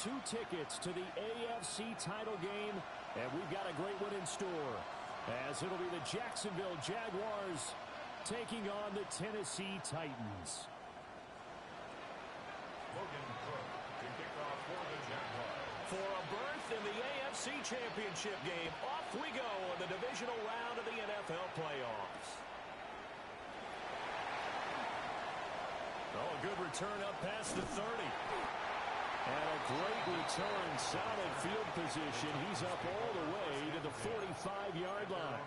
2 tickets to the AFC title game, and we've got a great one in store, as it'll be the Jacksonville Jaguars taking on the Tennessee Titans. To kick off for the Jaguars. For a berth in the AFC Championship game, off we go in the divisional round of the NFL playoffs. Oh, a good return up past the 30. And a great return, solid field position. He's up all the way to the 45-yard line.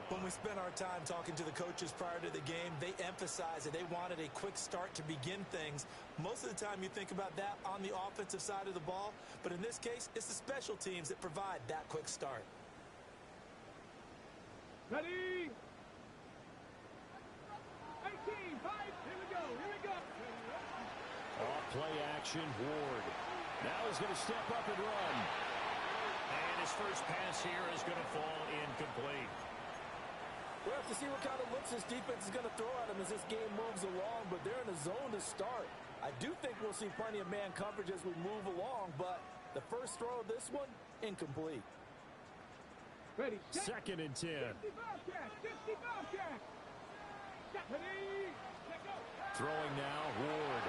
When we spent our time talking to the coaches prior to the game, they emphasized that they wanted a quick start to begin things. Most of the time you think about that on the offensive side of the ball, but in this case, it's the special teams that provide that quick start. Ready? 18, 5, here we go. Off play action, Ward. Now he's going to step up and run. And his first pass here is going to fall incomplete. We'll have to see what kind of looks this defense is going to throw at him as this game moves along, but they're in a zone to start. I do think we'll see plenty of man coverage as we move along, but the first throw of this one, incomplete. Ready, set. 2nd and 10. 50 Bobcats. Ready, let go. Throwing now, Ward.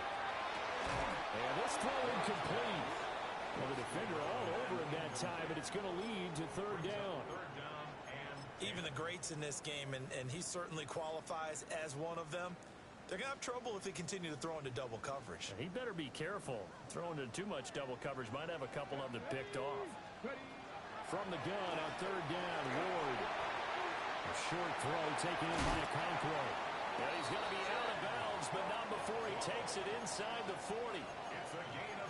And this throw incomplete. Well, the defender all over him that time, and it's going to lead to 3rd down. Even the greats in this game, and he certainly qualifies as one of them, they're going to have trouble if they continue to throw into double coverage. He better be careful. Throwing into too much double coverage might have a couple of them picked off. From the gun on 3rd down, Ward. A short throw taken in by Okonkwo. Yeah, he's going to be out of bounds, but not before he takes it inside the 40.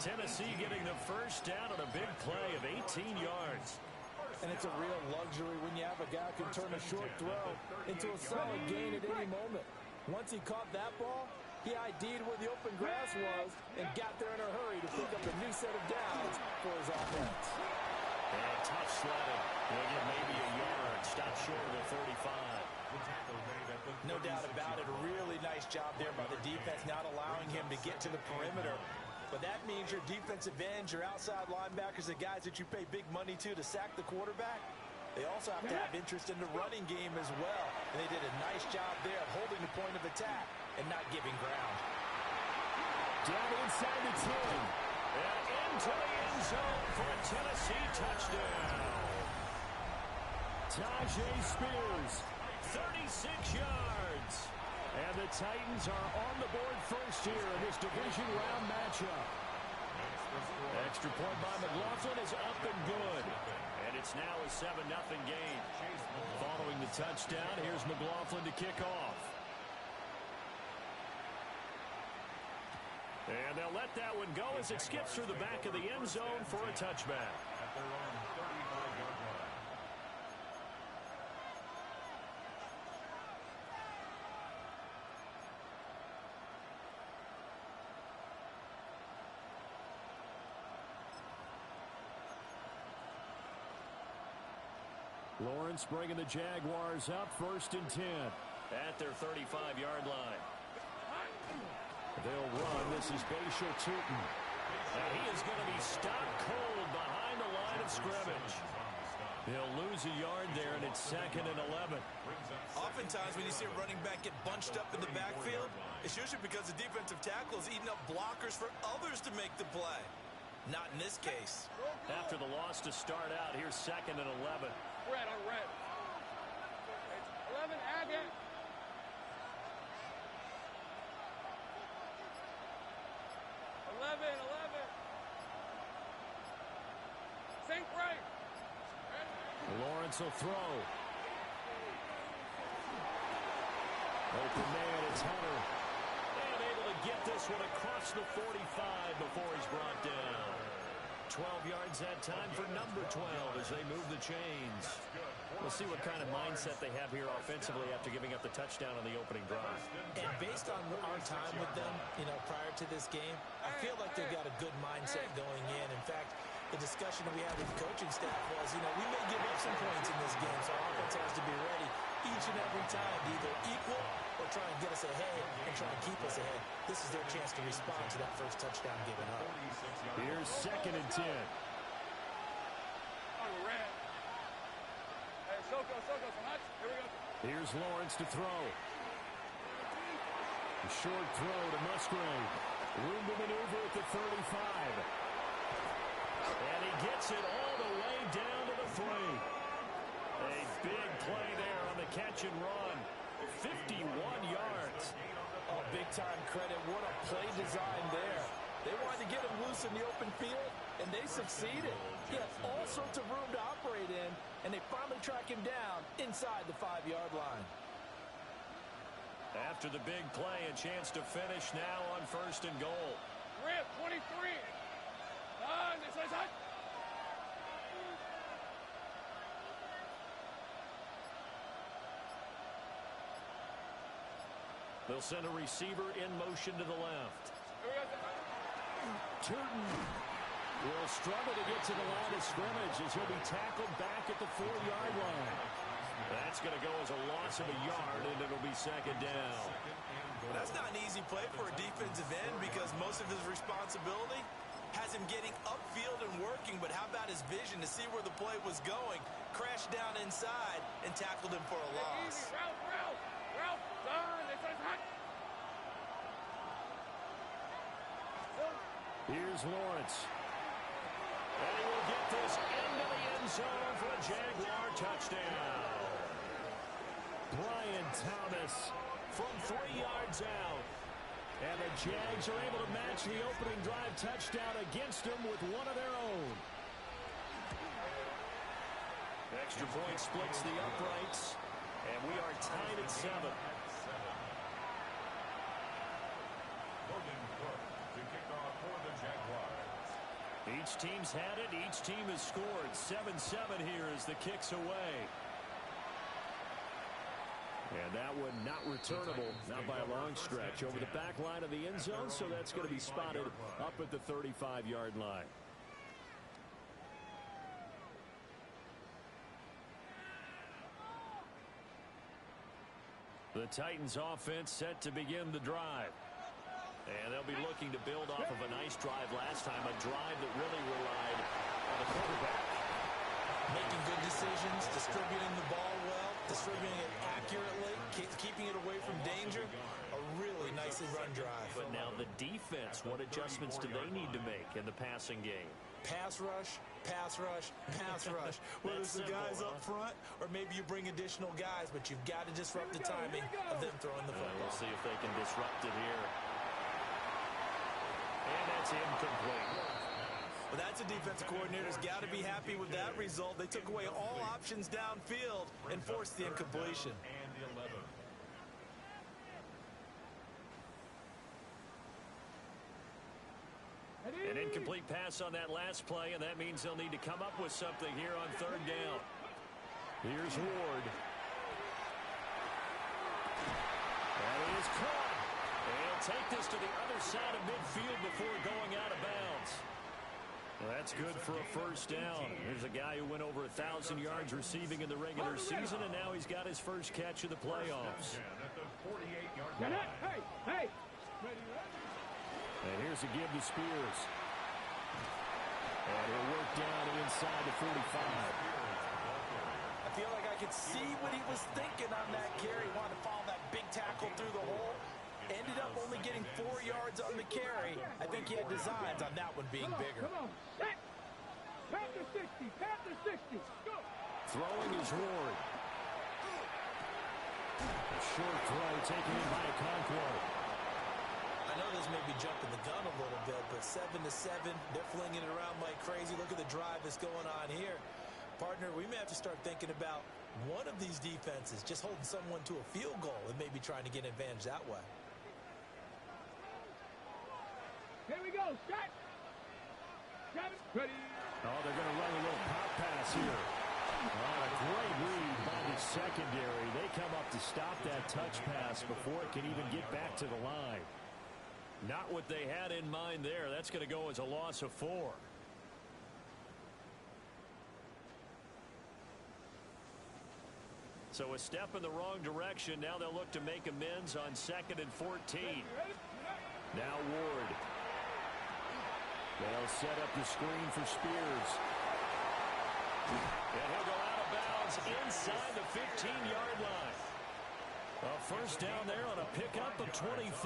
Tennessee getting the first down on a big play of 18 yards. And it's a real luxury when you have a guy who can turn a short throw into a solid gain at any moment. Once he caught that ball, he ID'd where the open grass was and got there in a hurry to pick up a new set of downs for his offense. And tough sledding. He'll get maybe a yard. Stop short of the 35. No doubt about it. A really nice job there by the defense, not allowing him to get to the perimeter. But that means your defensive ends, your outside linebackers, the guys that you pay big money to sack the quarterback, they also have to have interest in the running game as well. And they did a nice job there of holding the point of attack and not giving ground. Down inside the 10. And into the end zone for a Tennessee touchdown. Tajay Spears, 36 yards. And the Titans are on the board first here in this division round matchup. Extra point by McLaughlin is up and good. And it's now a 7-0 game. Following the touchdown, here's McLaughlin to kick off. And they'll let that one go as it skips through the back of the end zone for a touchback. At their own 35-yard line. Lawrence bringing the Jaguars up 1st and 10 at their 35-yard line. They'll run. This is Bashal Tootin. And he is going to be stopped cold behind the line of scrimmage. He'll lose a yard there, and it's 2nd and 11. Oftentimes when you see a running back get bunched up in the backfield, it's usually because the defensive tackle is eating up blockers for others to make the play. Not in this case. After the loss to start out, here's 2nd and 11. Red on red. 11, Agate. 11. Sink right. Lawrence will throw. Open man, it's Hunter. And able to get this one across the 45 before he's brought down. 12 yards that time for number 12 as they move the chains. We'll see what kind of mindset they have here offensively after giving up the touchdown on the opening drive. And based on our time with them, prior to this game, I feel like they've got a good mindset going in. In fact, the discussion that we had with the coaching staff was, we may give up some points in this game, so our offense has to be ready each and every time to either equal or try and get us ahead and try and keep us ahead. This is their chance to respond to that first touchdown given up. Here's 2nd and 10. On red. Hey, Soko, so much. Here we go. Here's Lawrence to throw. A short throw to Musgrave. Room to maneuver at the 35. And he gets it all the way down to the 3. A big play there on the catch and run. 51 yards. Oh, big-time credit. What a play design there. They wanted to get him loose in the open field, and they succeeded. He had all sorts of room to operate in, and they finally track him down inside the 5-yard line. After the big play, a chance to finish now on 1st and goal. Rip, 23. This is hot. They'll send a receiver in motion to the left. Turton will struggle to get to the line of scrimmage as he'll be tackled back at the 4-yard line. That's going to go as a loss of a yard, and it'll be 2nd down. Well, that's not an easy play for a defensive end because most of his responsibility has him getting upfield and working, but how about his vision to see where the play was going? Crashed down inside and tackled him for a loss. Ralph, done. This is hot. Here's Lawrence. And he will get this into the end zone for a Jaguar touchdown. Brian Thomas from 3 yards out. And the Jags are able to match the opening drive touchdown against them with one of their own. Extra point splits the uprights. And we are tied at 7. Each team's had it. Each team has scored. 7-7 here as the kick's away. And that one not returnable, not by a long stretch, over the back line of the end zone, so that's going to be spotted up at the 35-yard line. The Titans offense set to begin the drive. And they'll be looking to build off of a nice drive last time, a drive that really relied on the quarterback. Making good decisions, distributing the ball well, distributing it accurately, keeping it away from danger. A really nicely run drive. But now the defense, what adjustments do they need to make in the passing game? Pass rush, pass rush, pass rush. Whether it's the guys up front or maybe you bring additional guys, but you've got to disrupt the timing of them throwing the football. We'll see if they can disrupt it here. And that's incomplete. Well, that's a defensive coordinator's got to be happy with that result. They took away all options downfield and forced the incompletion. And the 11. An incomplete pass on that last play, and that means they'll need to come up with something here on 3rd down. Here's Ward. And he is caught. They'll take this to the other side of midfield before going out of bounds. Well, that's good for a 1st down. There's a guy who went over 1,000 yards receiving in the regular season, and now he's got his first catch of the playoffs. Hey. And here's a give to Spears. And he'll work down inside the 45. I feel like I could see what he was thinking on that carry. Wanted to follow that big tackle through the hole. Ended up only getting 4 yards on the carry. I think he had designs on that one being bigger. Come on. Pat the 60. Go. Throwing is Ward. A short throw taken in by Okonkwo. I know this may be jumping the gun a little bit, but 7-7, they're flinging it around like crazy. Look at the drive that's going on here. Partner, we may have to start thinking about one of these defenses just holding someone to a field goal and maybe trying to get an advantage that way. Here we go. Set. Ready. Oh, they're going to run a little pop pass here. Oh, a great read by the secondary. They come up to stop that touch pass before it can even get back to the line. Not what they had in mind there. That's going to go as a loss of 4. So a step in the wrong direction. Now they'll look to make amends on 2nd and 14. Now Ward. They'll set up the screen for Spears. And he'll go out of bounds inside the 15-yard line. A first down there on a pickup of 25.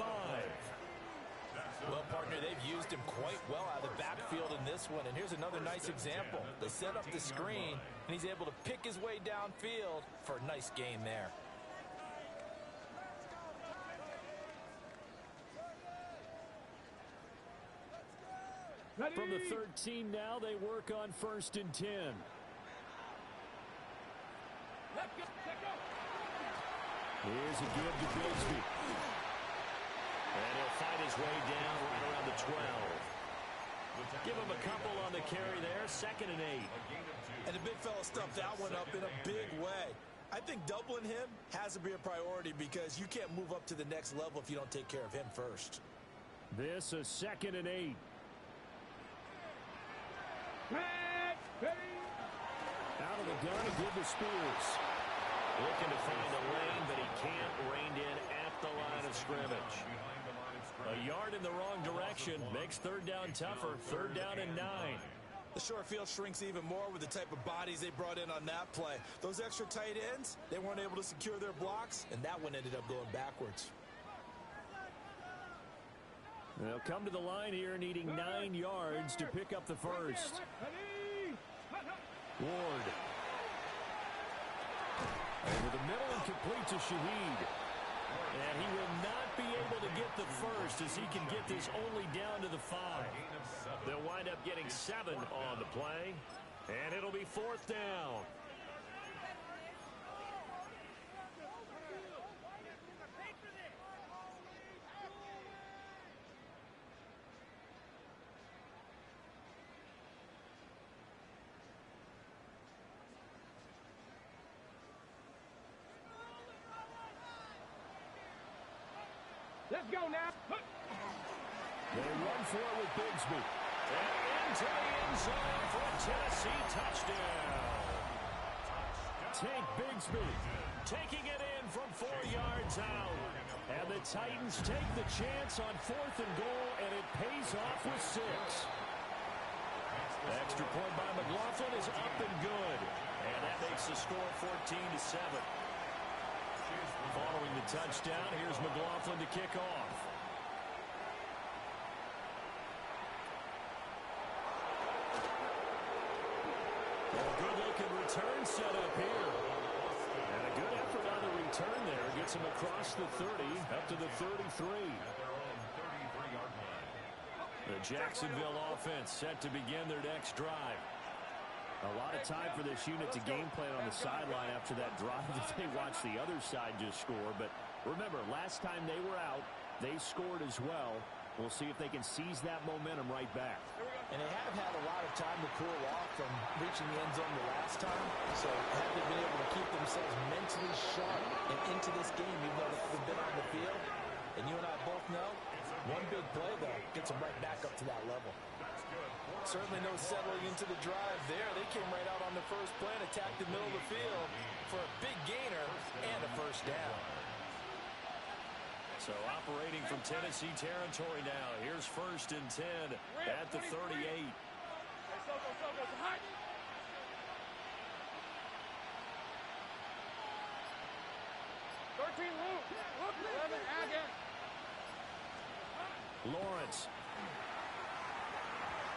Well, partner, they've used him quite well out of the backfield in this one. And here's another nice example. They set up the screen, and he's able to pick his way downfield for a nice gain there. From the 13 now, they work on 1st and 10. Here's a give to Bigsby. And he'll fight his way down right around the 12. Give him a couple on the carry there. 2nd and 8. And the big fella stuffed that one up in a big way. I think doubling him has to be a priority because you can't move up to the next level if you don't take care of him first. This a 2nd and 8. Out of the gun to give to Spears. Looking to find a lane, but he can't. Reined in at the line of scrimmage. A yard in the wrong direction makes 3rd down tougher. 3rd down and 9. The short field shrinks even more with the type of bodies they brought in on that play. Those extra tight ends, they weren't able to secure their blocks, and that one ended up going backwards. They'll come to the line here needing 9 yards to pick up the first. Ward. Over the middle and complete to Shaheed. And he will not be able to get the first as he can get this only down to the 5. They'll wind up getting 7 on the play. And it'll be 4th down. Let's go now. They run for it with Bigsby. And into the end zone for a Tennessee touchdown. Tank Bigsby taking it in from 4 yards out. And the Titans take the chance on 4th and goal, and it pays off with 6. Extra point by McLaughlin is up and good. And that makes the score 14-7. Following the touchdown, here's McLaughlin to kick off. A good-looking return set up here. And a good effort on the return there. Gets him across the 30, up to the 33. The Jacksonville offense set to begin their next drive. A lot of time for this unit to game plan on the sideline after that drive that they watched the other side just score. But remember, last time they were out, they scored as well. We'll see if they can seize that momentum right back. And they have had a lot of time to cool off from reaching the end zone the last time. So have they been able to keep themselves mentally sharp and into this game, even though they've been on the field? And you and I both know, one big play, though, gets them right back up to that level. Certainly no settling into the drive there. They came right out on the first play and attacked the middle of the field for a big gainer and a first down. So operating from Tennessee territory now. Here's 1st and 10 at the 38. Hey, Soko, hot. 13 Luke. 11 Agate. Lawrence.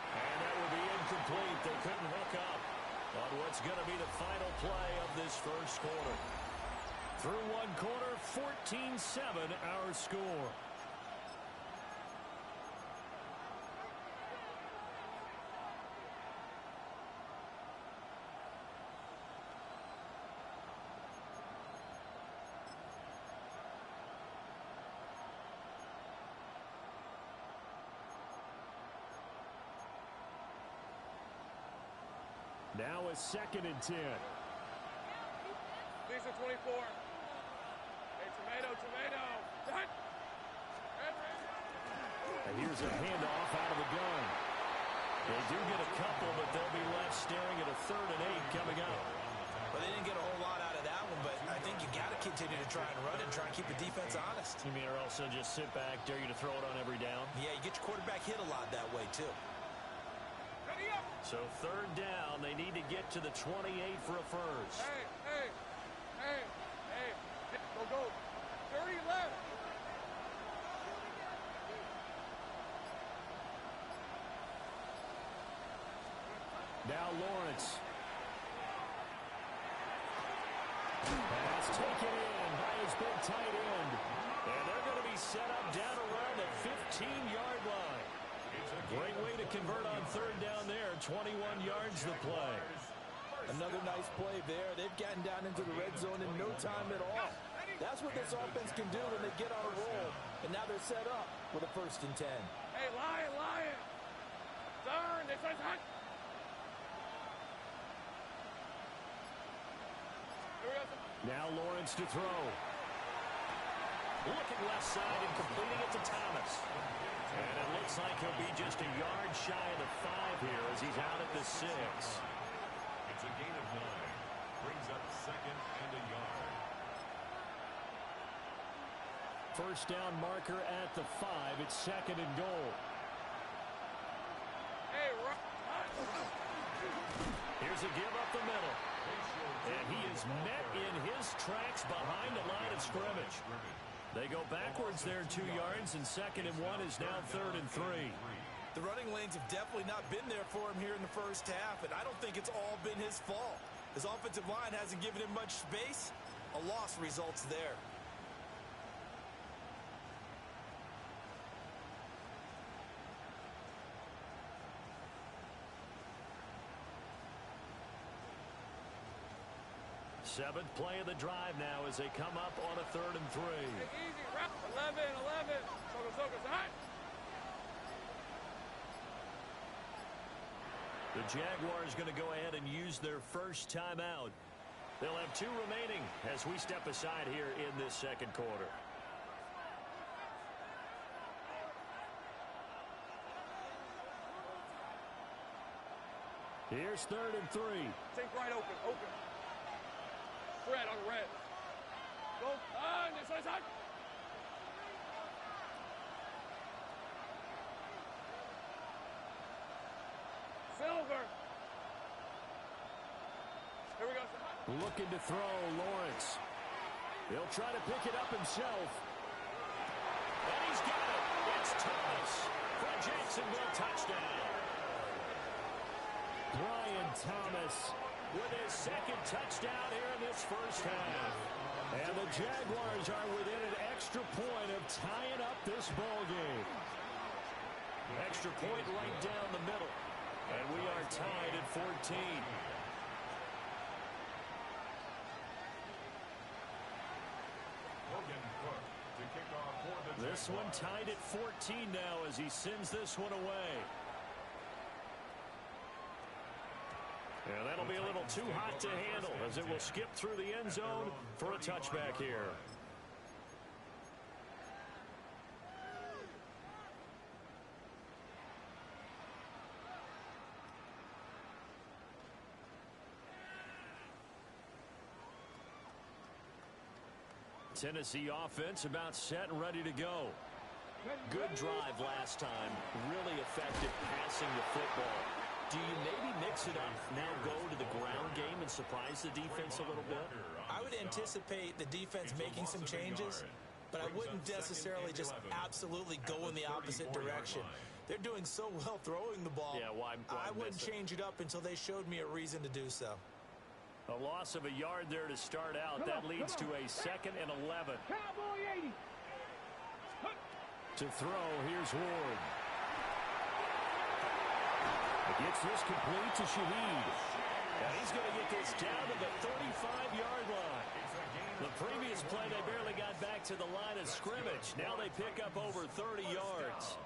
And that will be incomplete. They couldn't hook up on what's going to be the final play of this first quarter. Through one quarter, 14-7 our score. Now a 2nd and 10. Lisa 24. Hey, tomato. Done. And here's a handoff out of the gun. They do get a couple, but they'll be left staring at a 3rd and 8 coming up. Well, they didn't get a whole lot out of that one, but I think you got to continue to try and run and try and keep the defense honest. You mean or also just sit back, dare you to throw it on every down? Yeah, you get your quarterback hit a lot that way, too. So third down, they need to get to the 28 for a first. Hey. Go. 30 left. Now Lawrence. Pass taken in by his big tight end. And they're going to be set up down around the 15-yard line. Great way to convert on third down there. 21 yards the play. Another nice play there. They've gotten down into the red zone in no time at all. That's what this offense can do when they get on a roll. And now they're set up with a 1st and 10. Hey, Lion. Turn. This is hot. Now Lawrence to throw. Looking left side and completing it to Thomas. And it looks like he'll be just a yard shy of the 5 here as he's out at the 6. It's a gain of 9. Brings up 2nd and a yard. First down marker at the 5. It's 2nd and goal. Hey, Here's a give up the middle. And he is met in his tracks behind the line of scrimmage. They go backwards there 2 yards, and 2nd and 1 is now 3rd and 3. The running lanes have definitely not been there for him here in the first half, and I don't think it's all been his fault. His offensive line hasn't given him much space. A loss results there. Seventh play of the drive now as they come up on a 3rd and 3. Hey, easy. 11. Soka, hot. The Jaguars going to go ahead and use their first timeout. They'll have 2 remaining as we step aside here in this 2nd quarter. Here's 3rd and 3. Think right open. Red on red. Go on, this one's hot. Silver. Here we go. Looking to throw, Lawrence. He'll try to pick it up himself. And he's got it. It's Thomas for a Jacksonville touchdown. Brian Thomas with his 2nd touchdown here in this first half. And the Jaguars are within an extra point of tying up this ball game. Extra point right down the middle. And we are tied at 14. This one tied at 14 now as he sends this one away. And that'll be a little too hot to handle as it will skip through the end zone for a touchback here. Tennessee offense about set and ready to go. Good drive last time. Really effective passing the football. Do you maybe mix it up, now go to the ground game and surprise the defense a little bit? I would anticipate the defense making some changes, but I wouldn't necessarily just absolutely go in the opposite direction. They're doing so well throwing the ball. Yeah, why I wouldn't change it up until they showed me a reason to do so. A loss of a yard there to start out. That leads to a 2nd and 11. Cowboy 80. To throw, here's Ward. Gets this complete to Shaheed. And he's going to get this down to the 35-yard line. The previous play, they barely got back to the line of scrimmage. Now they pick up over 30 yards.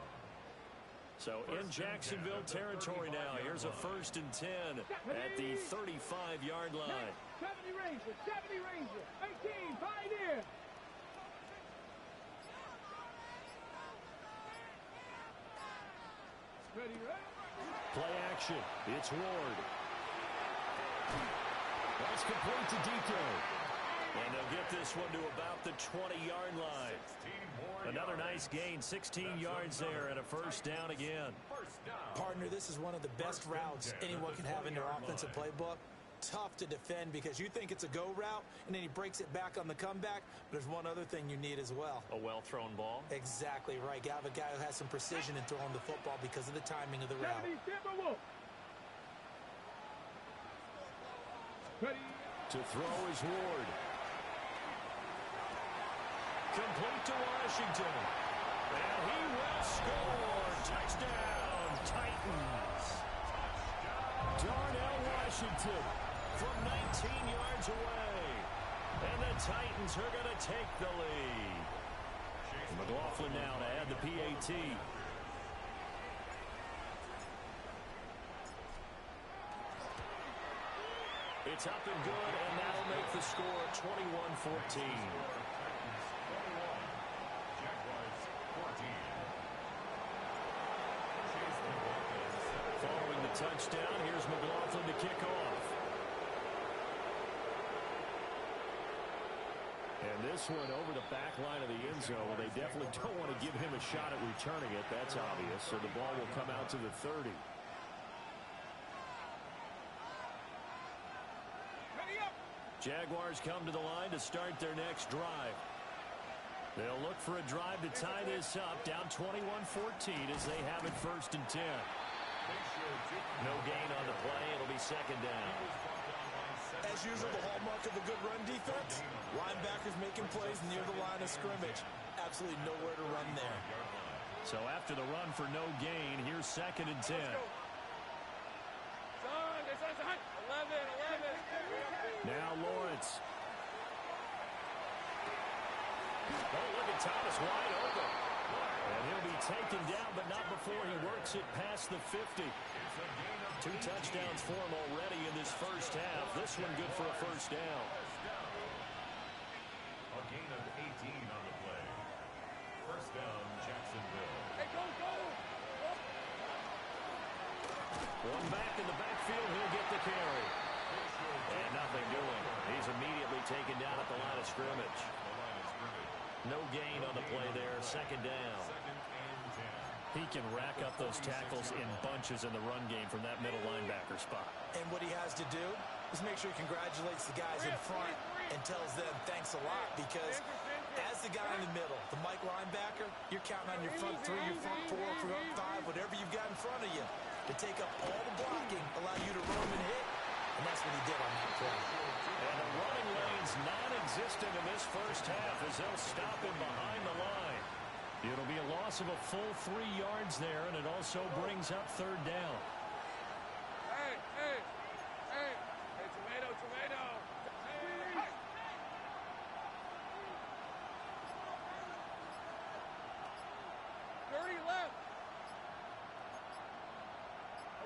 So in Jacksonville territory now. Here's a 1st and 10 at the 35-yard line. 70 Ranger, 18, Pioneer. Ready, Play action. It's Ward. That's complete to DK. And they'll get this one to about the 20-yard line. Another nice gain, 16 yards there, and a first down again. First down. Partner, this is one of the best routes anyone can have in their offensive playbook. Tough to defend because you think it's a go route, and then he breaks it back on the comeback. But there's one other thing you need as well. A well-thrown ball? Exactly right. You have a guy who has some precision in throwing the football because of the timing of the route. To throw is Ward. Complete to Washington. And he will score. Touchdown, Titans. Darnell Washington from 19 yards away. And the Titans are going to take the lead. McLaughlin now to add the PAT. It's up and good, and that'll make the score 21-14. Following the touchdown, here's McLaughlin to kick off. And this one over the back line of the end zone. They definitely don't want to give him a shot at returning it. That's obvious. So the ball will come out to the 30. Jaguars come to the line to start their next drive. They'll look for a drive to tie this up, down 21-14 as they have it 1st and 10. No gain on the play. It'll be 2nd down. As usual, the hallmark of a good run defense, linebackers making plays near the line of scrimmage. Absolutely nowhere to run there. So after the run for no gain, here's 2nd and 10. 11. Now Lawrence. Oh, look at Thomas wide open. And he'll be taken down, but not before he works it past the 50. 2 touchdowns for him already in this first half. This one good for a 1st down. A gain of 18 on the play. 1st down, Jacksonville. Hey, go! One back in the backfield, he'll get the carry. And nothing doing. He's immediately taken down at the line of scrimmage. No gain on the play there. 2nd down. He can rack up those tackles in bunches in the run game from that middle linebacker spot. And what he has to do is make sure he congratulates the guys in front and tells them thanks a lot, because as the guy in the middle, the Mike linebacker, you're counting on your front 3, your front 4, front 5, whatever you've got in front of you to take up all the blocking, allow you to roam and hit, and that's what he did on that play. And the running lane's non-existent in this first half as they'll stop him behind the line. It'll be a loss of a full 3 yards there, and it also brings up 3rd down. Hey, tomato. Hey. 30 left.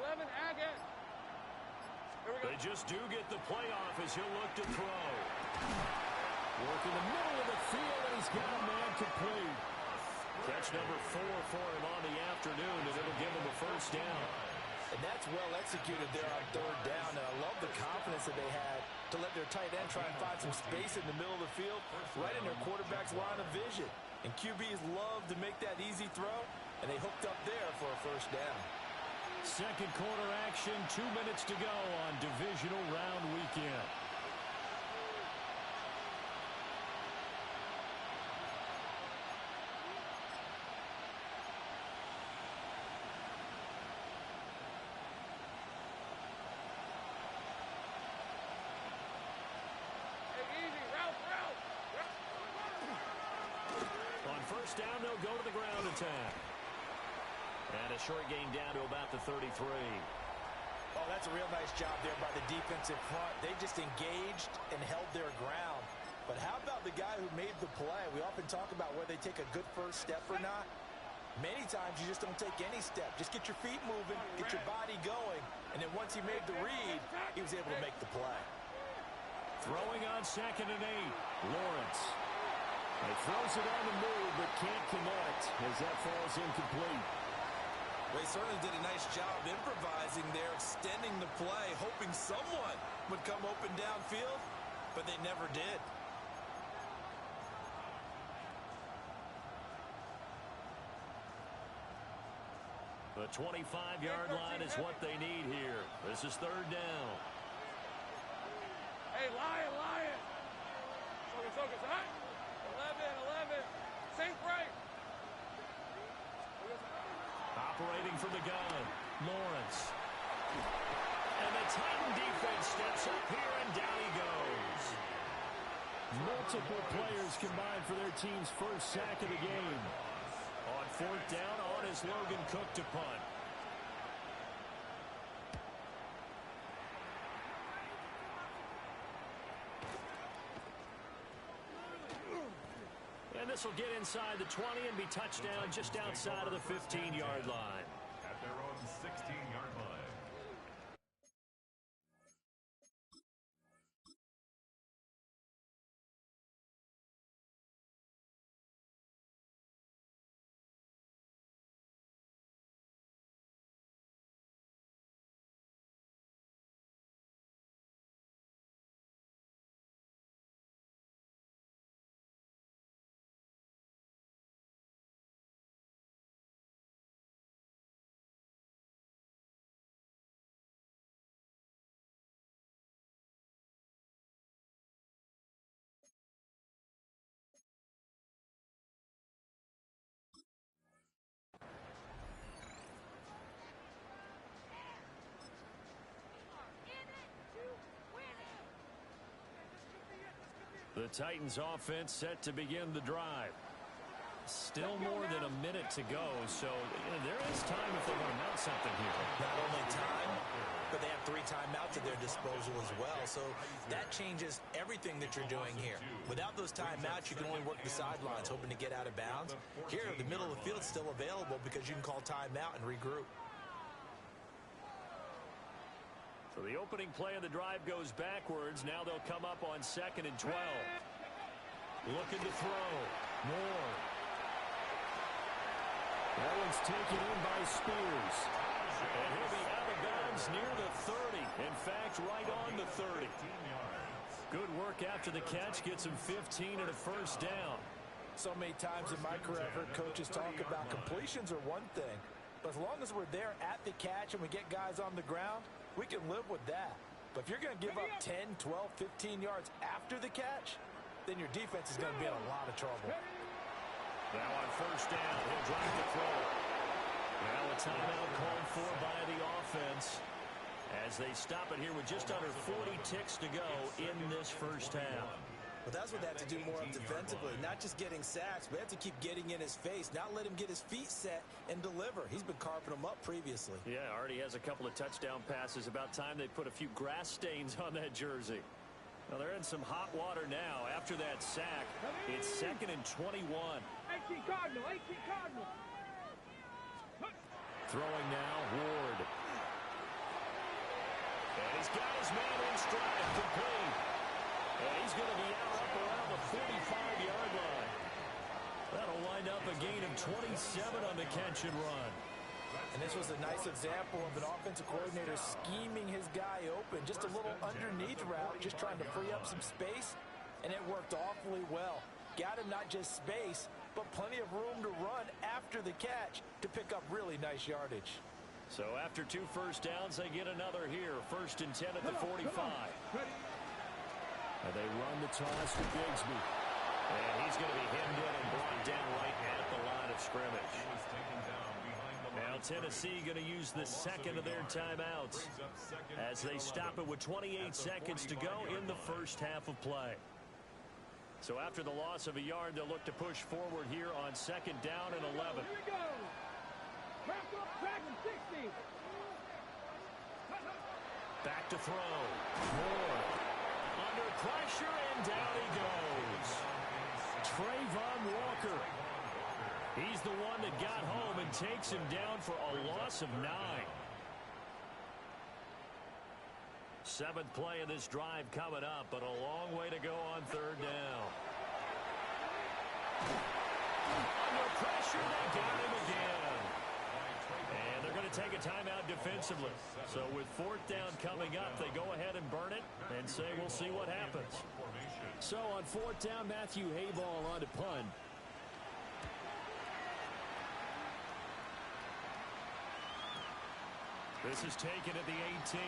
11 again. They just do get the play off as he'll look to throw. Work in the middle of the field, and he's got a man complete. Catch number 4 for him on the afternoon, and it'll give him a 1st down. And that's well executed there on 3rd down. And I love the confidence that they had to let their tight end try and find some space in the middle of the field, right in their quarterback's line of vision. And QBs love to make that easy throw, and they hooked up there for a 1st down. 2nd quarter action, 2 minutes to go on divisional round weekend. On 1st down, they'll go to the ground attack. And a short gain down to about the 33. Oh, that's a real nice job there by the defensive front. They just engaged and held their ground. But how about the guy who made the play? We often talk about whether they take a good first step or not. Many times you just don't take any step. Just get your feet moving, get your body going, and then once he made the read, he was able to make the play. Throwing on 2nd and 8, Lawrence. He throws it on the move, but can't connect as that falls incomplete. They certainly did a nice job improvising there, extending the play, hoping someone would come open downfield, but they never did. The The 25-yard line is what they need here. This is third down. Hey, Lion. Focus. All right. 11. Safe break. Operating from the gun, Lawrence. And the Titan defense steps up here, and down he goes. Multiple players combined for their team's first sack of the game. On fourth down, on is Logan Cook to punt. And this will get inside the 20 and be touchdown just outside of the 15-yard line. At their own 16-yard line. The Titans offense set to begin the drive. Still more than a minute to go, so there is time if they want to mount something here. Not only time, but they have 3 timeouts at their disposal as well. So that changes everything that you're doing here. Without those timeouts, you can only work the sidelines, hoping to get out of bounds. Here, the middle of the field is still available because you can call timeout and regroup. So the opening play of the drive goes backwards. Now they'll come up on 2nd and 12. Looking to throw. Moore. That one's taken in by Spears. And he'll be out of bounds near the 30. In fact, right on the 30. Good work after the catch. Gets him 15 and a first down. So many times in my career, I've heard coaches talk about completions are one thing. But as long as we're there at the catch and we get guys on the ground, we can live with that. But if you're going to give up 10, 12, 15 yards after the catch, then your defense is going to be in a lot of trouble. Now on first down, he'll drive the throw. Now a timeout called for by the offense as they stop it here with just under 40 ticks to go in this first half. But that's what they have to do more of defensively, not just getting sacks, but they have to keep getting in his face, not let him get his feet set and deliver. He's been carving them up previously. Yeah, already has a couple of touchdown passes. About time they put a few grass stains on that jersey. Now they're in some hot water now. After that sack, it's 2nd and 21. 18 Cardinal. Throwing now, Ward. And he's got his man in stride, complete. And he's going to be out up around the 45-yard line. That'll wind up a gain of 27 on the catch and run. And this was a nice example of an offensive coordinator scheming his guy open. Just a little underneath route, just trying to free up some space, and it worked awfully well. Got him not just space, but plenty of room to run after the catch to pick up really nice yardage. So after 2 first downs, they get another here. 1st and 10 at the 45. And they run the toss to Bigsby. And he's going to be hemmed in and brought down right at the line of scrimmage. Now Tennessee going to use the second of their timeouts as they stop it with 28 seconds to go in the first half of play. So after the loss of a yard, they'll look to push forward here on 2nd down and 11. Here we go. Track him, 60. Back to throw. Moore. Under pressure, and down he goes. Trayvon Walker. He's the one that got home and takes him down for a loss of 9. 7th play of this drive coming up, but a long way to go on 3rd down. Under pressure, they got him again. And they're going to take a timeout defensively. So with 4th down coming up, they go ahead and burn it and say we'll see what happens. So on 4th down, Matthew Hayball on to punt. This is taken at the 18.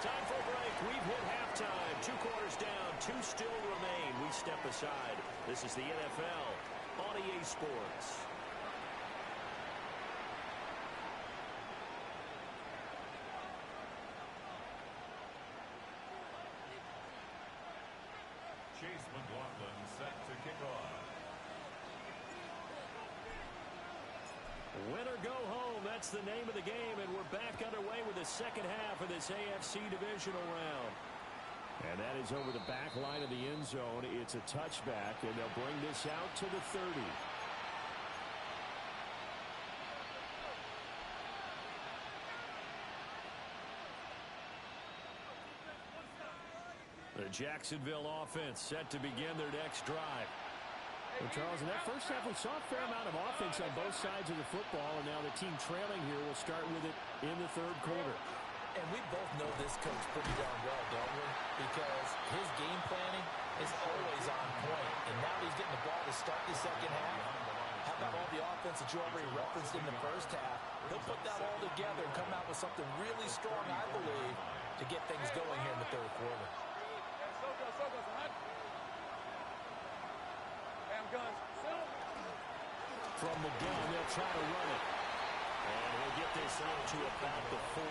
Time for a break. We've hit halftime. 2 quarters down. 2 still remain. We step aside. This is the NFL on EA Sports. Chase McLaughlin set to kick off. Win or go home, that's the name of the game, and we're back underway with the second half of this AFC divisional round. And that is over the back line of the end zone. It's a touchback, and they'll bring this out to the 30. The Jacksonville offense set to begin their next drive. Well, Charles, in that first half, we saw a fair amount of offense on both sides of the football, and now the team trailing here will start with it in the third quarter. And we both know this coach pretty darn well, don't we? Because his game planning is always on point. And now he's getting the ball to start the second half. How about all the offense that you already referenced in the first half? He'll put that all together and come out with something really strong, I believe, to get things going here in the third quarter. From the gun, they'll try to run it. And he'll get this out to about the 40.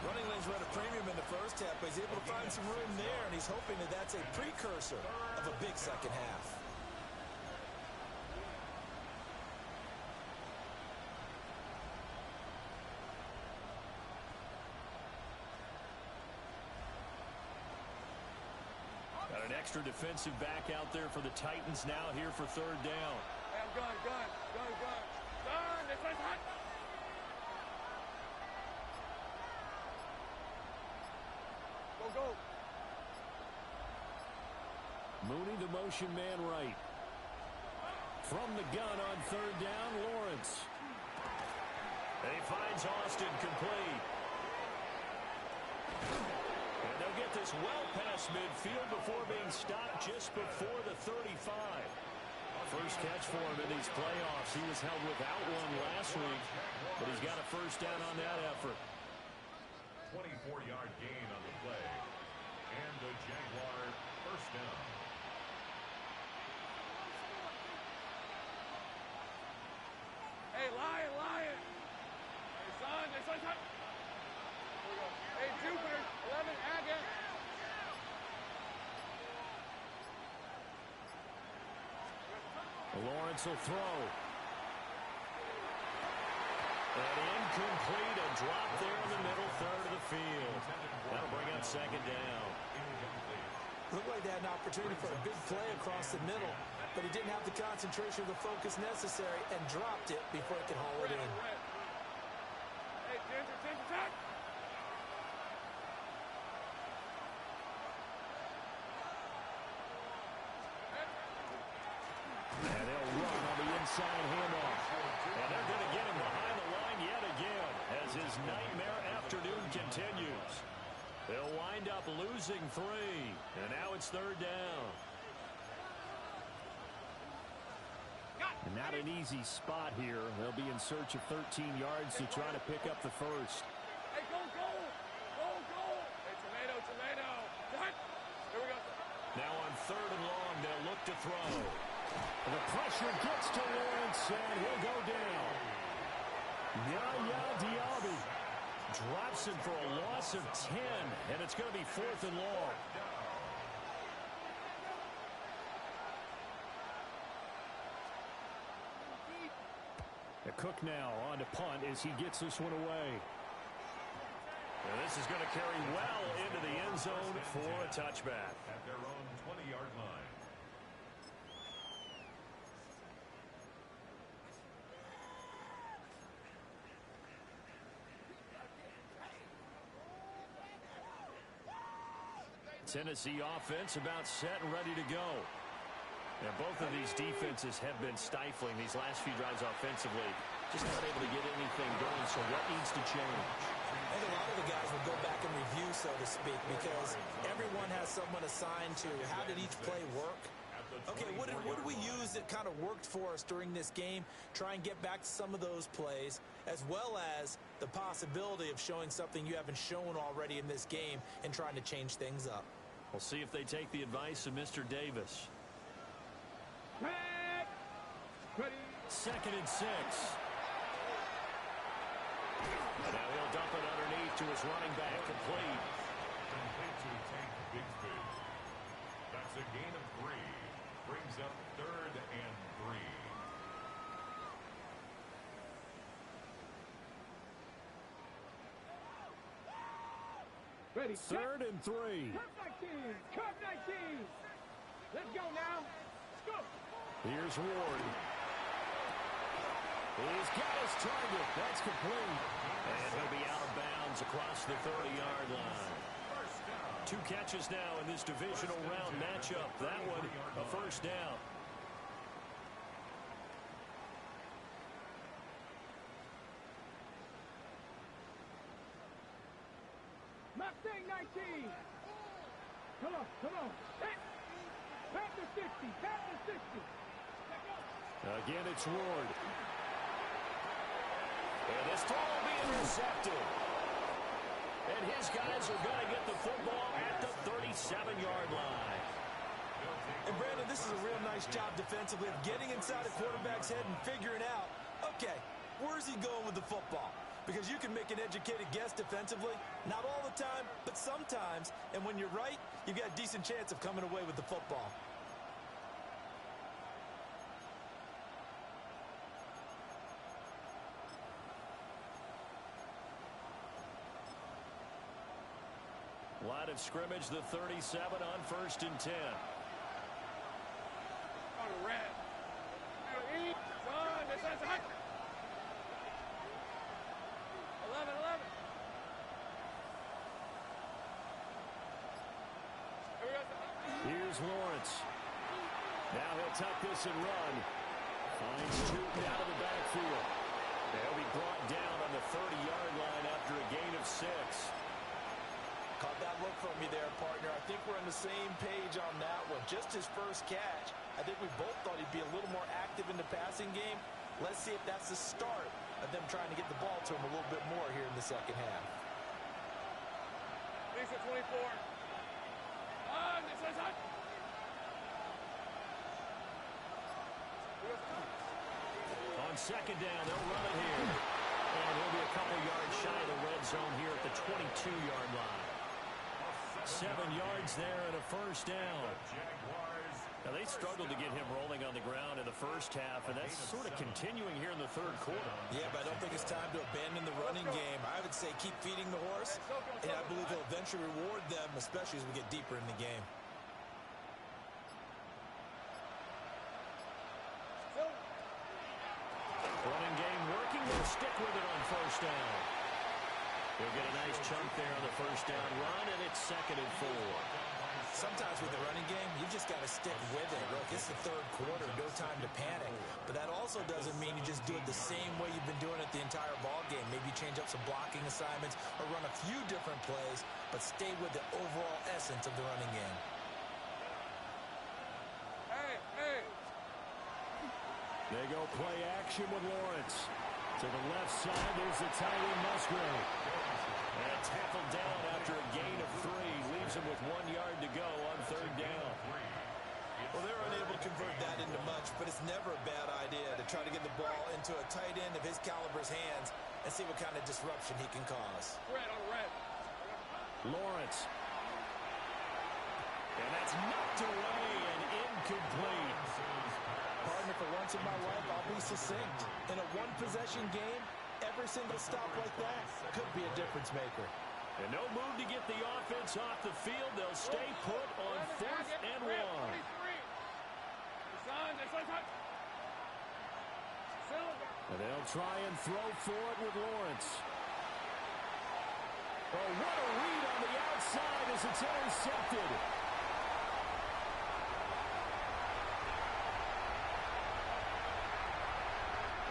Running lanes were at a premium in the first half, but he's able to find some room there, and he's hoping that that's a precursor of a big second half. Got an extra defensive back out there for the Titans now here for third down. Gun. This one's hot. Go. Mooney, the motion man right. From the gun on third down, Lawrence. And he finds Austin complete. And they'll get this well past midfield before being stopped just before the 35. First catch for him in these playoffs. He was held without one last week, but he's got a first down on that effort. 24-yard gain on the play. And the Jaguar first down. Hey, Lion. Hey, son. Here we go. Hey, Jupiter. 11, Agate. Lawrence will throw. And incomplete, a drop there in the middle third of the field. That'll bring up second down. Looked like they had an opportunity for a big play across the middle, but he didn't have the concentration or the focus necessary and dropped it before he could haul it in. Hey, Ginger, tack. And they'll run on the inside handoff. And they're going to get him behind the line yet again as his nightmare afternoon continues. They'll wind up losing 3. And now it's third down. And not an easy spot here. They'll be in search of 13 yards to try to pick up the first. Hey, go. Hey, tomato. Here we go. Now on third and long, they'll look to throw. The pressure gets to Lawrence, and he'll go down. Yaya Diaby drops him for a loss of 10, and it's going to be fourth and long. The Cook now on to punt as he gets this one away. And this is going to carry well into the end zone for a touchback. At their own 20-yard line. Tennessee offense about set and ready to go. Now, both of these defenses have been stifling these last few drives offensively. Just not able to get anything going, so what needs to change? I think a lot of the guys will go back and review, so to speak, because everyone has someone assigned to how did each play work. Okay, what did we use that kind of worked for us during this game? Try and get back to some of those plays, as well as the possibility of showing something you haven't shown already in this game and trying to change things up. We'll see if they take the advice of Mr. Davis. 2nd and 6. Now he'll dump it underneath to his running back, complete. Complete to Tank Bigsby. That's a gain of 3. Brings up 3rd and 3. Ready, 3rd and 3. Curve 19. Let's go now. Let's go. Here's Ward. He's got his target. That's complete. And he'll be out of bounds across the 30-yard line. 2 catches now in this divisional round matchup. That one, a first down. Mustang 19. Come on. Pass the 60. Again, it's Ward. And this throw will be intercepted. And his guys are going to get the football at the 37-yard line. And, Brandon, this is a real nice job defensively of getting inside a quarterback's head and figuring out, okay, where's he going with the football? Because you can make an educated guess defensively, not all the time, but sometimes. And when you're right, you've got a decent chance of coming away with the football. Line of scrimmage, the 37 on 1st and 10. On the red. 11. Here's Lawrence. Now he'll tuck this and run. Finds Tootin out of the backfield. They'll be brought down on the 30-yard line after a gain of 6. Caught that look from me there, partner. I think we're on the same page on that one. Just his first catch. I think we both thought he'd be a little more active in the passing game. Let's see if that's the start of them trying to get the ball to him a little bit more here in the second half. Lisa 24. On 2nd down, they'll run it here. And he'll be a couple yards shy of the red zone here at the 22-yard line. 7 yards there and a first down. Now, they struggled to get him rolling on the ground in the first half, and that's sort of continuing here in the 3rd quarter. Yeah, but I don't think it's time to abandon the running game. I would say keep feeding the horse, and I believe he'll eventually reward them, especially as we get deeper in the game. Running game working. They'll stick with it on 1st down. They'll get a nice chunk there on the 1st down run, and it's 2nd and 4. Sometimes with the running game, you just got to stick with it. Look, it's the 3rd quarter, no time to panic. But that also doesn't mean you just do it the same way you've been doing it the entire ball game. Maybe change up some blocking assignments or run a few different plays, but stay with the overall essence of the running game. Hey. They go play action with Lawrence. To the left side, there's the tight end Musgrave. And tackled down after a gain of 3. Leaves him with 1 yard to go on 3rd down. Well, they're unable to convert that into much, but it's never a bad idea to try to get the ball into a tight end of his caliber's hands and see what kind of disruption he can cause. Red on red. Lawrence. And that's knocked away and incomplete. Partner, for once in my life, I'll be succinct. In a one-possession game, every single stop like that could be a difference maker. And no move to get the offense off the field. They'll stay put on 4th and 1. And they'll try and throw for it with Lawrence. Oh, what a read on the outside as it's intercepted.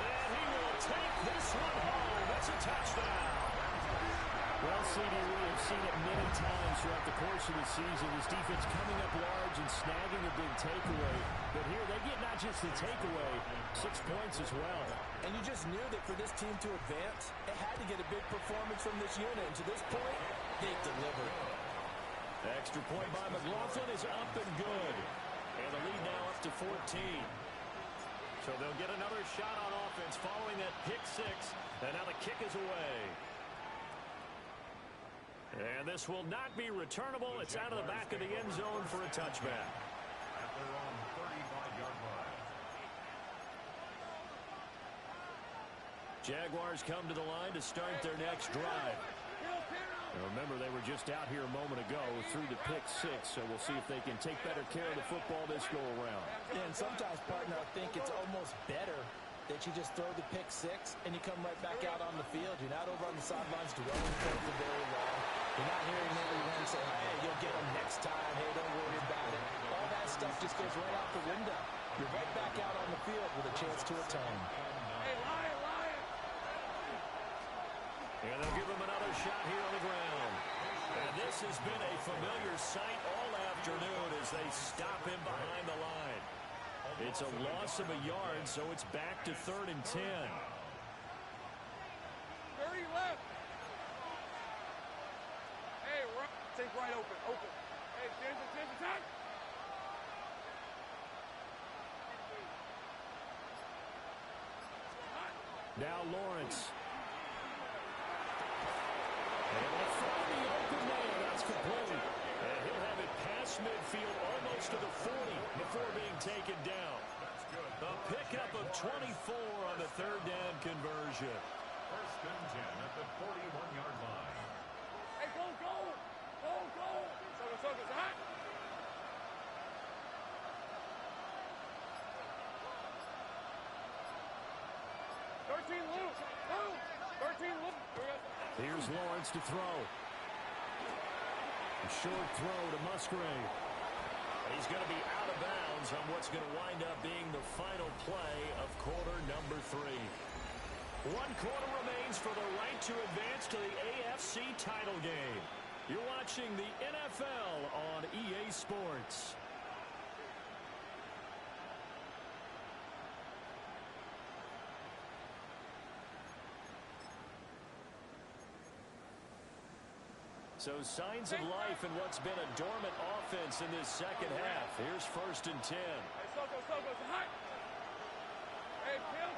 And he will take this one home. It's a touchdown. Well, CD, we have seen it many times throughout the course of the season. This defense coming up large and snagging a big takeaway. But here they get not just the takeaway, 6 points as well. And you just knew that for this team to advance, it had to get a big performance from this unit. And to this point, they've delivered. Extra point by McLaughlin is up and good. And the lead now up to 14. So they'll get another shot on offense following that pick six. And now the kick is away. And this will not be returnable. It's out of the back of the end zone for a touchback. At their own 35-yard line. Jaguars come to the line to start their next drive. Now remember, they were just out here a moment ago through the pick six, so we'll see if they can take better care of the football this go-around. Yeah, and sometimes, partner, I think it's almost better that you just throw the pick six and you come right back out on the field. You're not over on the sidelines dwelling for very long. You're not hearing everyone say, hey, you'll get them next time. Hey, don't worry about it. All that stuff just goes right out the window. You're right back out on the field with a chance to atone. Hey, Lion, Lion. And they'll give him another shot here on the ground. And this has been a familiar sight all afternoon as they stop him behind the line. It's a loss of a yard, so it's back to 3rd and 10. 30 left. Hey, take right open, open. Hey, Jensen, attack. Now Lawrence. And they'll find the open man. That's complete. And he'll have it past midfield almost to the 40 before being taken down. A pickup of 24 on the 3rd down conversion. 1st and 10 at the 41-yard line. Hey, go, go. Go, go. Circle, attack. Here's Lawrence to throw. A short throw to Musgrave. He's going to be out of bounds on what's going to wind up being the final play of quarter number 3. 1 quarter remains for the right to advance to the AFC title game. You're watching the NFL on EA Sports. So signs of life in what's been a dormant offense in this second half. Here's 1st and 10. Hey, Soko, hot. Hey, kill.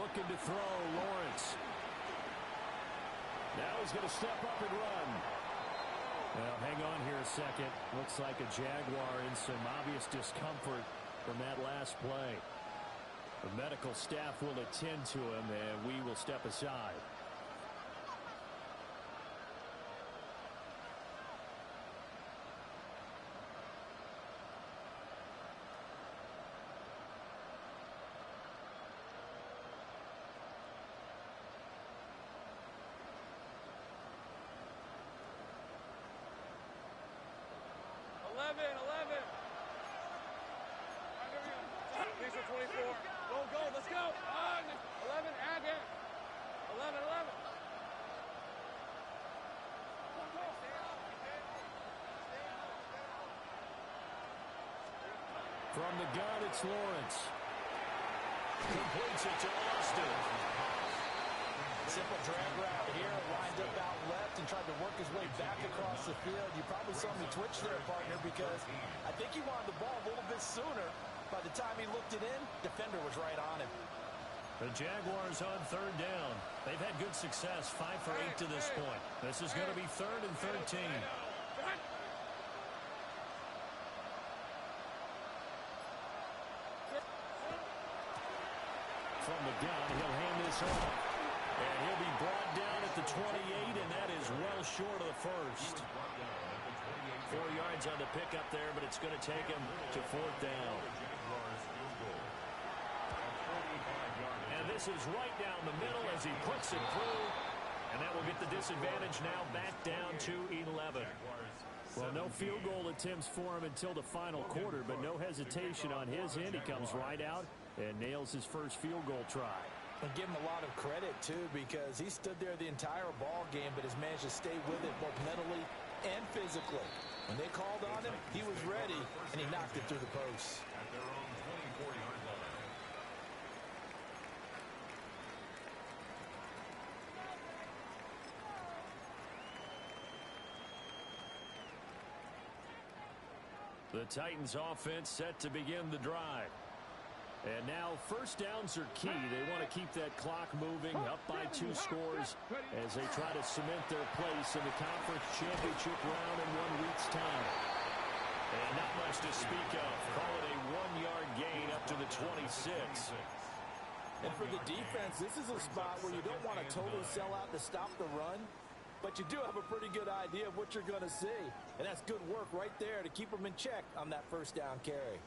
Looking to throw, Lawrence. Now he's going to step up and run. Well, hang on here a second. Looks like a Jaguar in some obvious discomfort from that last play. The medical staff will attend to him, and we will step aside. These are 24. Go, let's go. 11, add it. 11. From the gun, it's Lawrence. Completes it to Austin. Simple drag route here, lined up out left and tried to work his way back across the field. You probably saw me twitch there, partner, because I think he wanted the ball a little bit sooner. By the time he looked it in, defender was right on him. The Jaguars on 3rd down. They've had good success, 5 for 8 to this point. This is going to be 3rd and 13. From the gun, he'll hand this off. And he'll be brought down at the 28, and that is well short of the first. 4 yards on the pickup there, but it's going to take him to 4th down. And this is right down the middle as he puts it through. And that will get the disadvantage now back down to 11. Well, no field goal attempts for him until the final quarter, but no hesitation on his end. He comes right out and nails his first field goal try. And give him a lot of credit, too, because he stood there the entire ball game, but has managed to stay with it both mentally and physically. When they called on him, he was ready, and he knocked it through the post. At their own 24-yard line. The Titans offense set to begin the drive. And now first downs are key. They want to keep that clock moving up by 2 scores as they try to cement their place in the conference championship round in 1 week's time. And not much to speak of. Call it a 1-yard gain up to the 26. And for the defense, this is a spot where you don't want to totally sell out to stop the run, but you do have a pretty good idea of what you're going to see. And that's good work right there to keep them in check on that first down carry.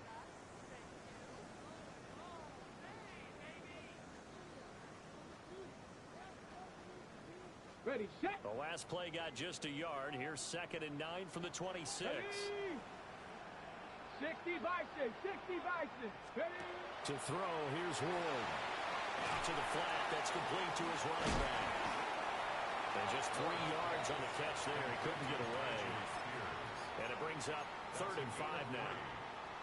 Ready, set. The last play got just a yard. Here's 2nd and 9 from the 26. 60 by 6, 60 by 6. Ready. To throw, here's Ward. Out to the flat, that's complete to his running back. And just 3 yards on the catch there. He couldn't get away. And it brings up 3rd and 5 now.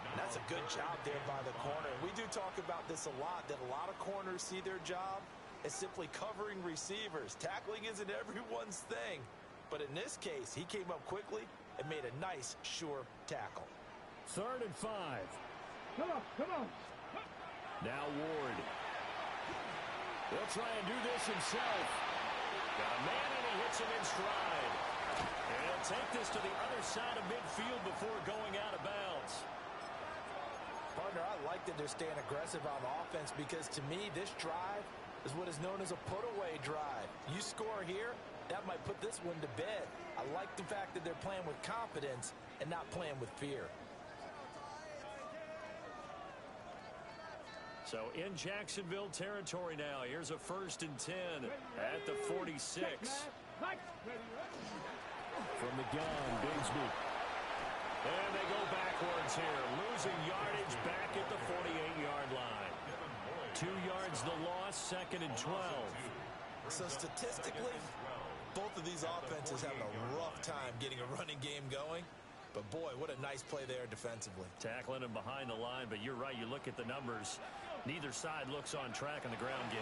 And that's a good job there by the corner. We do talk about this a lot, that a lot of corners see their job as simply covering receivers. Tackling isn't everyone's thing. But in this case, he came up quickly and made a nice, sure tackle. 3rd and 5. Come on, come on. Now Ward. He'll try and do this himself. Got a man and he hits him in stride. And he'll take this to the other side of midfield before going out of bounds. Partner, I like that they're staying aggressive on offense because to me, this drive is what is known as a put-away drive. You score here, that might put this one to bed. I like the fact that they're playing with confidence and not playing with fear. So in Jacksonville territory now. Here's a 1st and 10 at the 46. From the gun, Bigsby. And they go backwards here, losing yardage back at the 48-yard line. 2 yards the loss, 2nd and 12. So statistically, both of these offenses have a rough time getting a running game going. But boy, what a nice play there defensively. Tackling him behind the line, but you're right, you look at the numbers. Neither side looks on track in the ground game.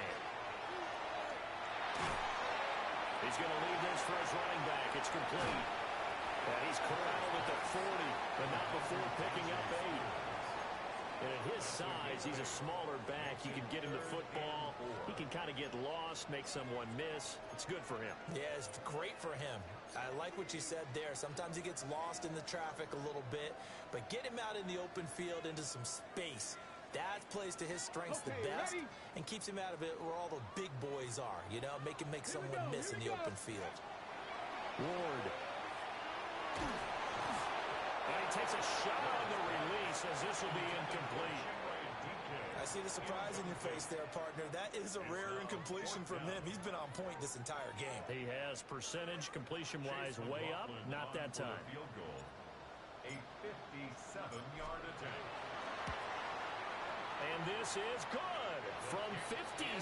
He's going to leave this for his running back. It's complete. And he's corralled at the 40, but not before picking up 8. And at his size, he's a smaller back. You can get him the football. He can kind of get lost, make someone miss. It's good for him. Yeah, it's great for him. I like what you said there. Sometimes he gets lost in the traffic a little bit, but get him out in the open field into some space. That plays to his strengths the best and keeps him out of it where all the big boys are, you know, make him make someone miss in the open field. Ward. And he takes a shot on the release as this will be incomplete. I see the surprise in your face there, partner. That is a rare incompletion from him. He's been on point this entire game. He has percentage completion-wise way up. Not that time. Field goal. A 57-yard attempt. And this is good from 57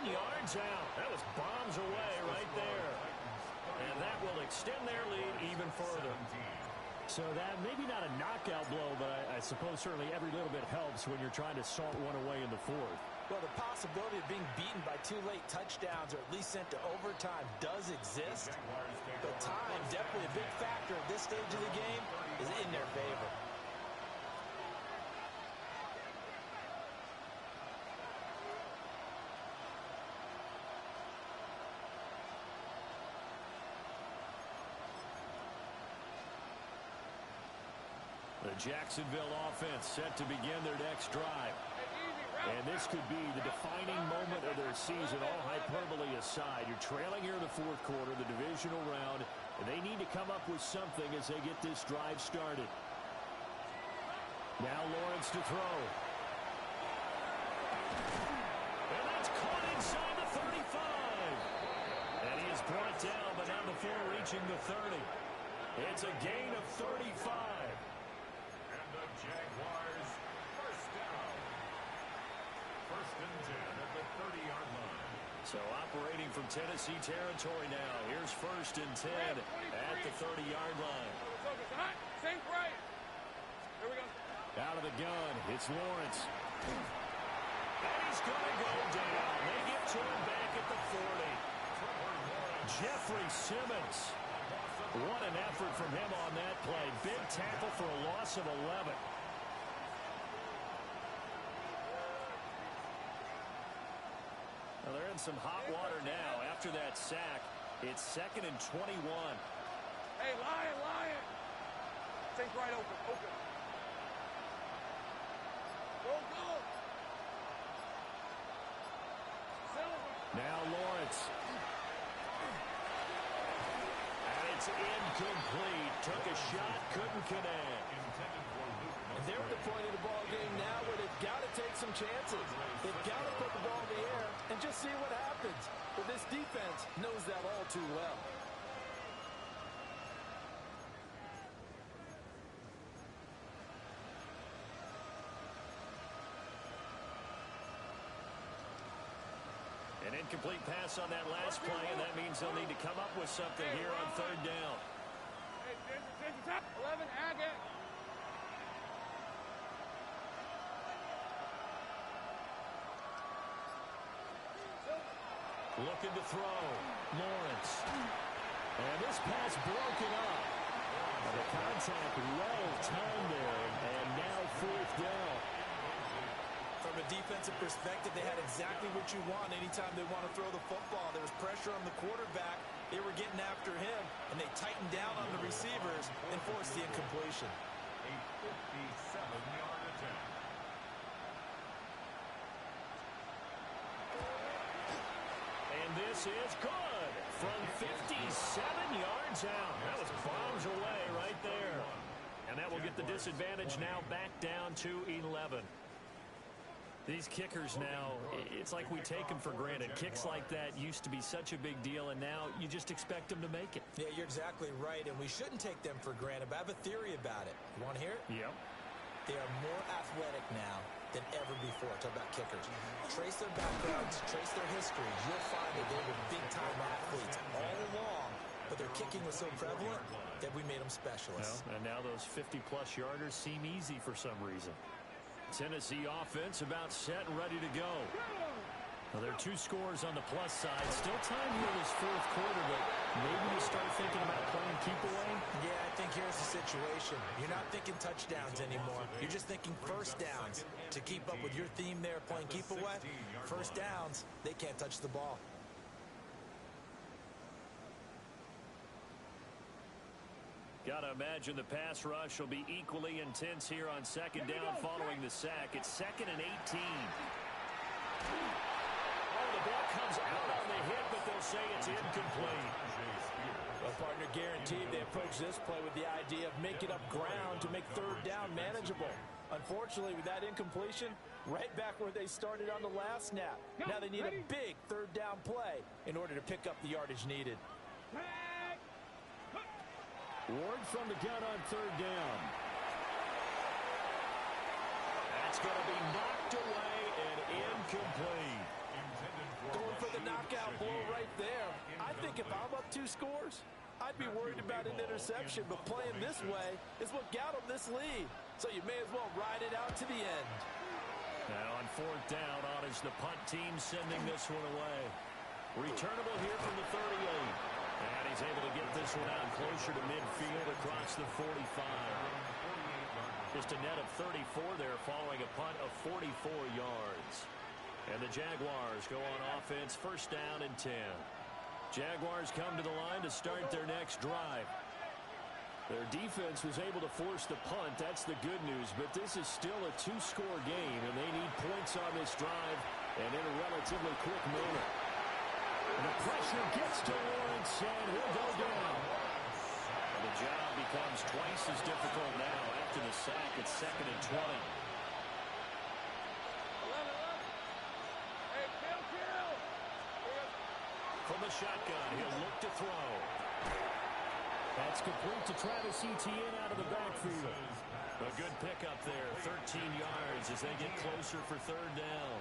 yards out. That was bombs away right there. And that will extend their lead even further. So that maybe not a knockout blow, but I suppose certainly every little bit helps when you're trying to salt one away in the 4th. Well, the possibility of being beaten by 2 late touchdowns or at least sent to overtime does exist. But time, definitely a big factor at this stage of the game, is in their favor. The Jacksonville offense set to begin their next drive. And this could be the defining moment of their season, all hyperbole aside. You're trailing here in the 4th quarter, the divisional round, and they need to come up with something as they get this drive started. Now Lawrence to throw. And that's caught inside the 35. And he is brought down, but not before reaching the 30. It's a gain of 35. And the Jaguars first down. First and 10 at the 30-yard line. So operating from Tennessee territory now. Here's first and 10 at the 30-yard line. Same right. Here we go. Out of the gun, it's Lawrence. And he's going to go down. They get to him back at the 40. Jeffrey Simmons. What an effort from him on that play. Big tackle for a loss of 11. Well, they're in some hot water now. After that sack, it's 2nd and 21. Hey, Lion. Think right open. Go. Now Lawrence. And it's incomplete. Took a shot, couldn't connect. And they're at the point of the ball game now where they've got to take some chances. They've got to put the ball in the air and just see what happens. But this defense knows that all too well. An incomplete pass on that last play, and that means they'll need to come up with something here on 3rd down. Hey, Ginger, 11, Agate. Looking to throw. Lawrence. And this pass broken up. And the contact well timed there, and now 4th down. From a defensive perspective, they had exactly what you want anytime they want to throw the football. There was pressure on the quarterback. They were getting after him, and they tightened down on the receivers and forced the incompletion. A 57-yard attempt. And this is good from 57 yards out. That was bombs away right there. And that will get the disadvantage now back down to 11. These kickers now, it's like we take them for granted. Kicks like that used to be such a big deal, and now you just expect them to make it. Yeah, you're exactly right, and we shouldn't take them for granted, but I have a theory about it. You want to hear it? Yep. They are more athletic now than ever before. Talk about kickers. Trace their backgrounds, trace their history. You'll find that they were big-time athletes all along, but their kicking was so prevalent that we made them specialists. Well, and now those 50-plus yarders seem easy for some reason. Tennessee offense about set and ready to go. Well, there are 2 scores on the plus side. Still time here in this 4th quarter, but maybe you start thinking about playing keep away. Yeah, I think here's the situation. You're not thinking touchdowns anymore. You're just thinking first downs. To keep up with your theme there, playing keep away, first downs, they can't touch the ball. Got to imagine the pass rush will be equally intense here on 2nd down following the sack. It's 2nd and 18. Oh, the ball comes out on the hit, but they'll say it's incomplete. Well, partner, guaranteed they approach this play with the idea of making up ground to make 3rd down manageable. Unfortunately, with that incompletion, right back where they started on the last snap. Now they need a big 3rd down play in order to pick up the yardage needed. Ward from the gun on 3rd down. That's going to be knocked away and incomplete. Going for the knockout blow right there. I think if I'm up 2 scores, I'd be worried about an interception, but playing this way is what got them this lead. So you may as well ride it out to the end. Now on 4th down, on is the punt team sending this one away. Returnable here from the 38. And he's able to get this one out closer to midfield across the 45. Just a net of 34 there following a punt of 44 yards. And the Jaguars go on offense, 1st down and 10. Jaguars come to the line to start their next drive. Their defense was able to force the punt. That's the good news. But this is still a 2-score game, and they need points on this drive and in a relatively quick manner. And the pressure gets to Lawrence, and he'll go down. And the job becomes twice as difficult now after the sack. It's 2nd and 20. Hey, kill. From the shotgun, he'll look to throw. That's complete to Travis Etienne out of the backfield. A good pickup there, 13 yards as they get closer for third down.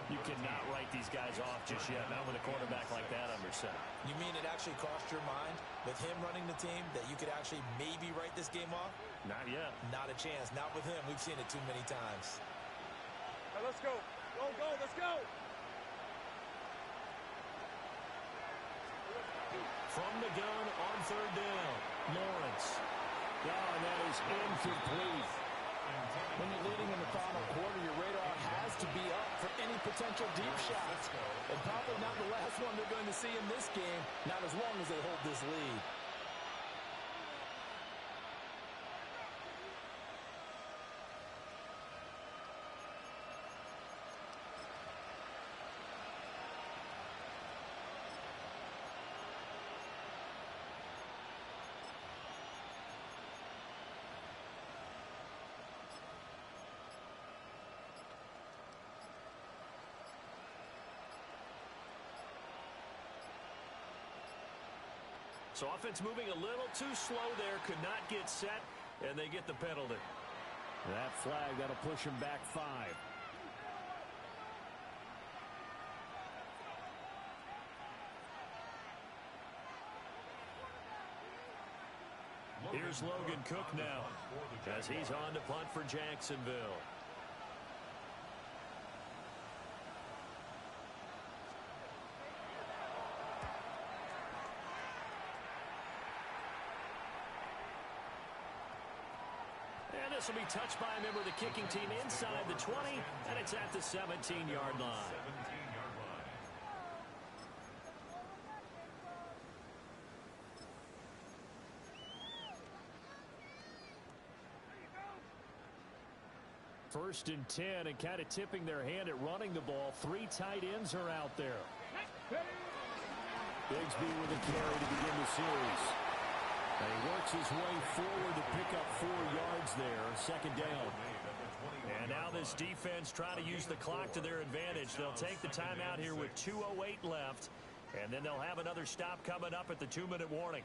You cannot write these guys off just yet, not with a quarterback like that under center. You mean it actually crossed your mind with him running the team that you could actually maybe write this game off? Not yet. Not a chance. Not with him. We've seen it too many times. Right, let's go. Go, let's go. From the gun on third down, Lawrence. Oh, and that is incomplete. When you're leading in the final quarter, your radar has to be up for any potential deep shots. And probably not the last one they're going to see in this game, not as long as they hold this lead. So offense moving a little too slow there, could not get set, and they get the penalty. That flag, that'll push him back 5. Here's Logan Cook now, as he's on to punt for Jacksonville. And this will be touched by a member of the kicking team inside the 20, and it's at the 17-yard line. First and 10, and kind of tipping their hand at running the ball. 3 tight ends are out there. Bigsby with a carry to begin the series. And he works his way forward to pick up 4 yards there. Second down. And now this defense trying to use the clock to their advantage. They'll take the timeout here with 2:08 left. And then they'll have another stop coming up at the 2-minute warning.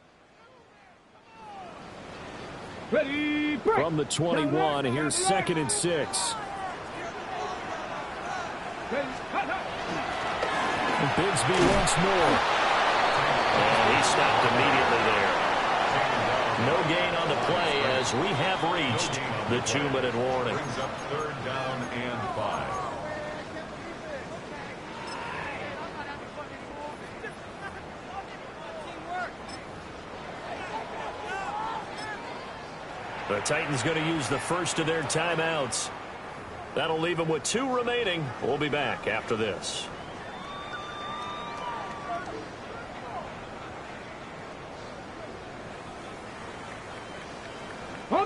Ready, break. From the 21, here's 2nd and 6. Bigsby once more. And he stopped immediately there. No gain on the play as we have reached the 2-minute warning. Brings up third down and 5. The Titans going to use the first of their timeouts. That'll leave them with 2 remaining. We'll be back after this.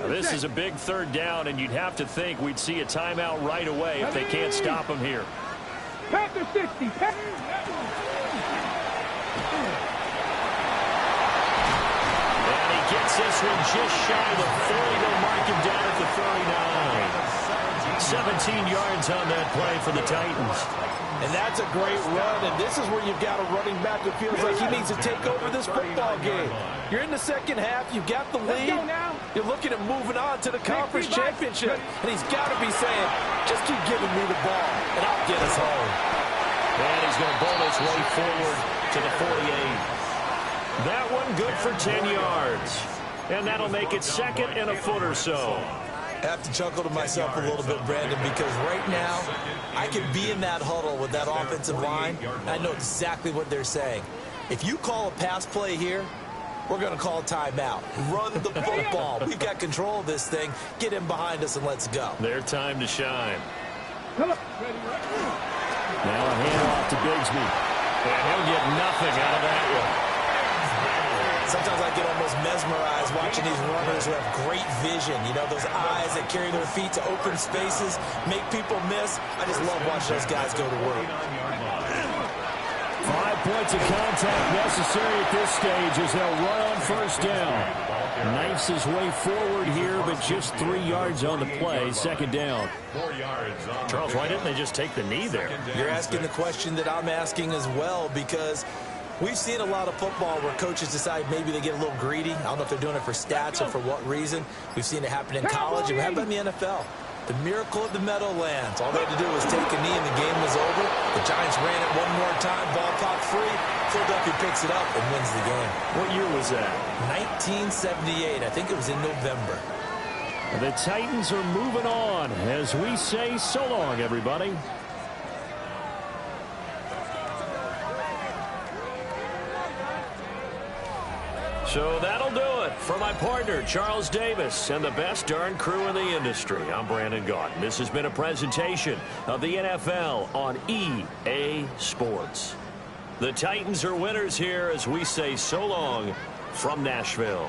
This is a big third down, and you'd have to think we'd see a timeout right away if they can't stop him here. Panther 60. And he gets this one just shy of the 40. They'll mark him down at the 39. 17 yards on that play for the Titans. And that's a great run, and this is where you've got a running back who feels like he needs to take over this football game. You're in the second half, you've got the lead, you're looking at moving on to the conference championship, and he's got to be saying, just keep giving me the ball, and I'll get us home. And he's going to bowl his way forward to the 48. That one good for 10 yards. And that'll make it 2nd and a foot or so. I have to chuckle to myself a little bit, Brandon, because right now I can be in that huddle with that offensive line, and I know exactly what they're saying. If you call a pass play here, we're going to call a timeout. Run the football. We've got control of this thing. Get him behind us and let's go. Their time to shine. Now a handoff to Bigsby. And he'll get nothing out of that one. Sometimes I get almost mesmerized watching these runners who have great vision. You know, those eyes that carry their feet to open spaces, make people miss. I just love watching those guys go to work. 5 points of contact necessary at this stage as they'll run on first down. Knifes his way forward here, but just 3 yards on the play. Second down. 4 yards on Charles, why didn't they just take the knee there? You're asking the question that I'm asking as well, because We've seen a lot of football where coaches decide maybe they get a little greedy. I don't know if they're doing it for stats or for what reason. We've seen it happen in college, and we have it in the NFL. The miracle of the Meadowlands. All they had to do was take a knee, and the game was over. The Giants ran it one more time. Ball popped free. Philadelphia picks it up and wins the game. What year was that? 1978. I think it was in November. The Titans are moving on as we say so long, everybody. So that'll do it for my partner, Charles Davis, and the best darn crew in the industry. I'm Brandon Gaudin. This has been a presentation of the NFL on EA Sports. The Titans are winners here as we say so long from Nashville.